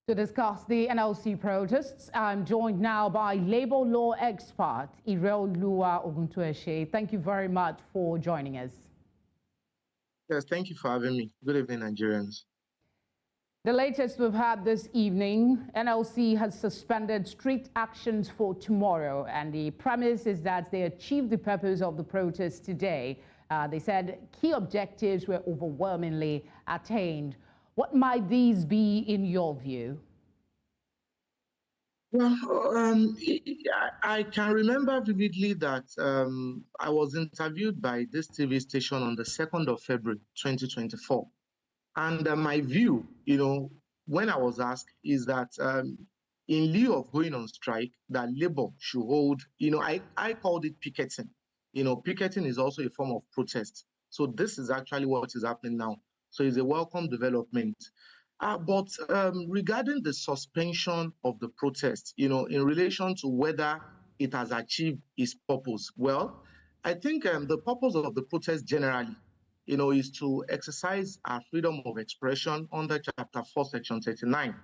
To discuss the NLC protests, I'm joined now by labor law expert Ireolua Oguntueshe. Thank you very much for joining us. Yes, thank you for having me. Good evening, Nigerians. The latest we've had this evening, NLC has suspended strict actions for tomorrow, and the premise is that they achieved the purpose of the protest today. They said key objectives were overwhelmingly attained. What might these be in your view? Well, I can remember vividly that I was interviewed by this TV station on the 2nd of February, 2024. And my view, when I was asked is that in lieu of going on strike, that labor should hold, I called it picketing. Picketing is also a form of protest. So this is actually what is happening now. So it's a welcome development. But regarding the suspension of the protest, in relation to whether it has achieved its purpose, well, I think the purpose of the protest generally, is to exercise our freedom of expression under Chapter 4, Section 39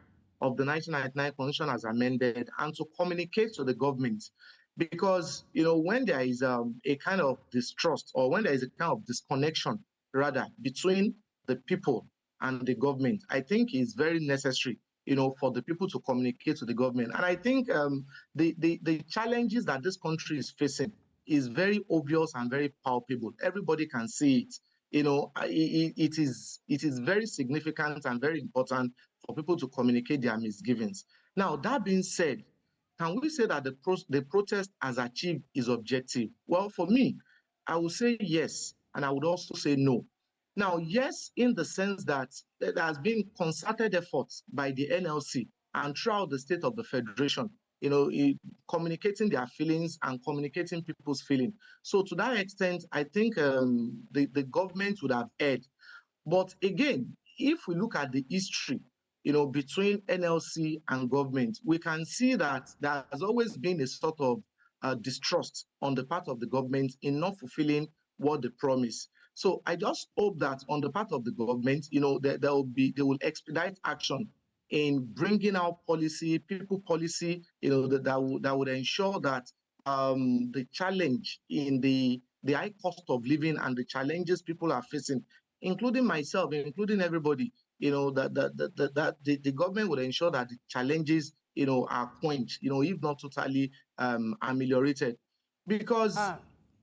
of the 1999 Constitution as amended, and to communicate to the government. Because, when there is a kind of distrust, or when there is a kind of disconnection, rather, between the people and the government, I think is very necessary, for the people to communicate to the government. And I think the challenges that this country is facing is very obvious and very palpable. Everybody can see it. It is very significant and very important for people to communicate their misgivings. Now, that being said, can we say that the protest has achieved its objective? Well, for me, I would say yes, and I would also say no. Now, yes, in the sense that there has been concerted efforts by the NLC and throughout the state of the Federation, communicating their feelings and communicating people's feelings. So to that extent, I think the government would have erred. But again, if we look at the history, between NLC and government, we can see that there has always been a sort of distrust on the part of the government in not fulfilling what they promise. So I just hope that on the part of the government, they will expedite action in bringing out policy, people policy, that would ensure that the challenge in the high cost of living and the challenges people are facing, including myself, including everybody, that the government would ensure that the challenges, are quenched, if not totally ameliorated. Because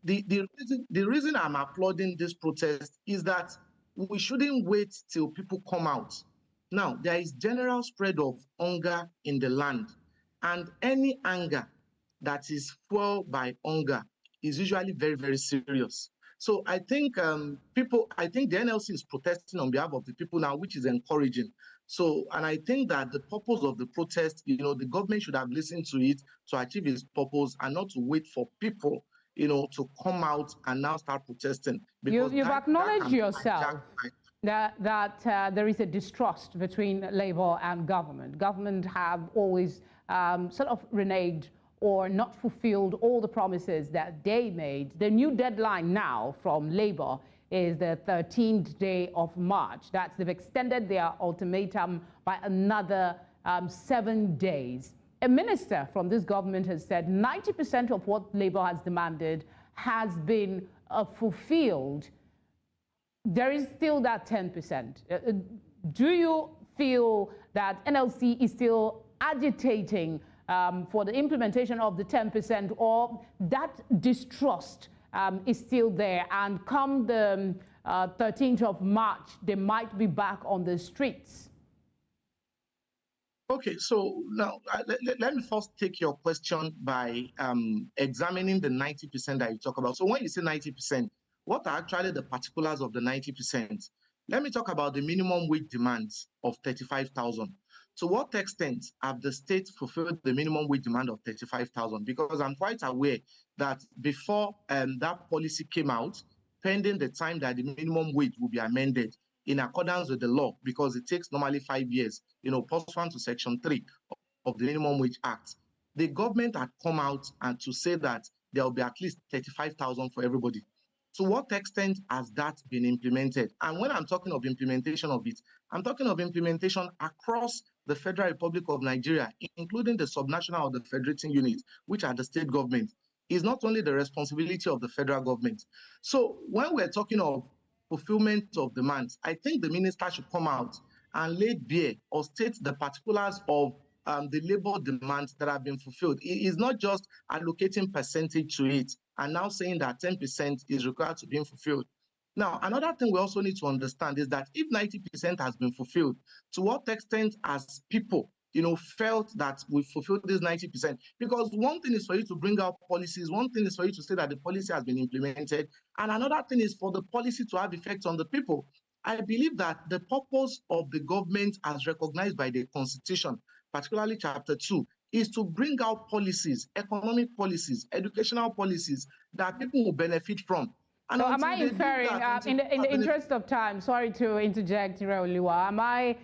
the reason I'm applauding this protest is that we shouldn't wait till people come out. Now, there is general spread of hunger in the land, and any anger that is fueled by hunger is usually very, very serious. So I think the NLC is protesting on behalf of the people now, which is encouraging. So, and I think that the purpose of the protest, the government should have listened to it to achieve its purpose and not to wait for people, to come out and now start protesting. You've acknowledged yourself that there is a distrust between labor and government. Government have always sort of reneged or not fulfilled all the promises that they made. The new deadline now from labor is the 13th day of March. They've extended their ultimatum by another 7 days. A minister from this government has said 90% of what labor has demanded has been fulfilled. There is still that 10%. Do you feel that NLC is still agitating for the implementation of the 10%, or that distrust is still there, and come the 13th of March, they might be back on the streets? Okay, so now let me first take your question by examining the 90% that you talk about. So when you say 90%, what are actually the particulars of the 90%? Let me talk about the minimum wage demands of 35,000. To what extent have the states fulfilled the minimum wage demand of 35,000? Because I'm quite aware that before that policy came out, pending the time that the minimum wage will be amended in accordance with the law, because it takes normally 5 years, pursuant to Section 3 of the Minimum Wage Act, the government had come out and to say that there will be at least 35,000 for everybody. To what extent has that been implemented? And when I'm talking of implementation of it, I'm talking of implementation across the Federal Republic of Nigeria, including the subnational or the federating units, which are the state government, is not only the responsibility of the federal government. So when we're talking of fulfillment of demands, I think the minister should come out and lay bare or state the particulars of the labor demands that have been fulfilled. It is not just allocating percentage to it and now saying that 10% is required to be fulfilled. Now, another thing we also need to understand is that if 90% has been fulfilled, to what extent has people, felt that we fulfilled this 90%? Because one thing is for you to bring out policies, one thing is for you to say that the policy has been implemented, and another thing is for the policy to have effect on the people. I believe that the purpose of the government, as recognized by the Constitution, particularly Chapter 2, is to bring out policies, economic policies, educational policies that people will benefit from. And so am I inferring, in the interest of time, sorry to interject, Oluwa, am I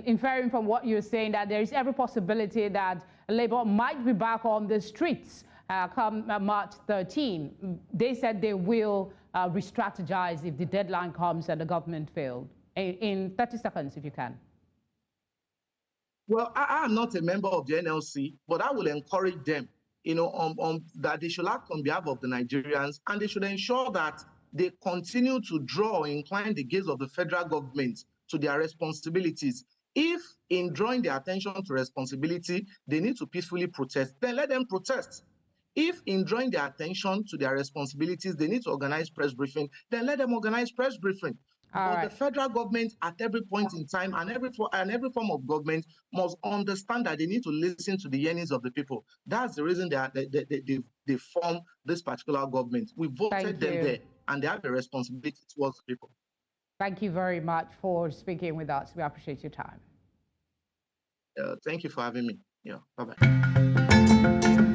inferring from what you're saying that there is every possibility that Labour might be back on the streets come March 13? They said they will re-strategize if the deadline comes and the government failed. In 30 seconds, if you can. Well, I am not a member of the NLC, but I will encourage them, that they should act on behalf of the Nigerians, and they should ensure that they continue to draw or incline the gaze of the federal government to their responsibilities. If in drawing their attention to responsibility, they need to peacefully protest, then let them protest. If in drawing their attention to their responsibilities, they need to organize press briefing, then let them organize press briefing. But the federal government at every point in time and every form of government must understand that they need to listen to the yearnings of the people. That's the reason they form this particular government. We voted them there, and they have a responsibility towards the people. Thank you very much for speaking with us. We appreciate your time. Thank you for having me. Yeah, bye-bye.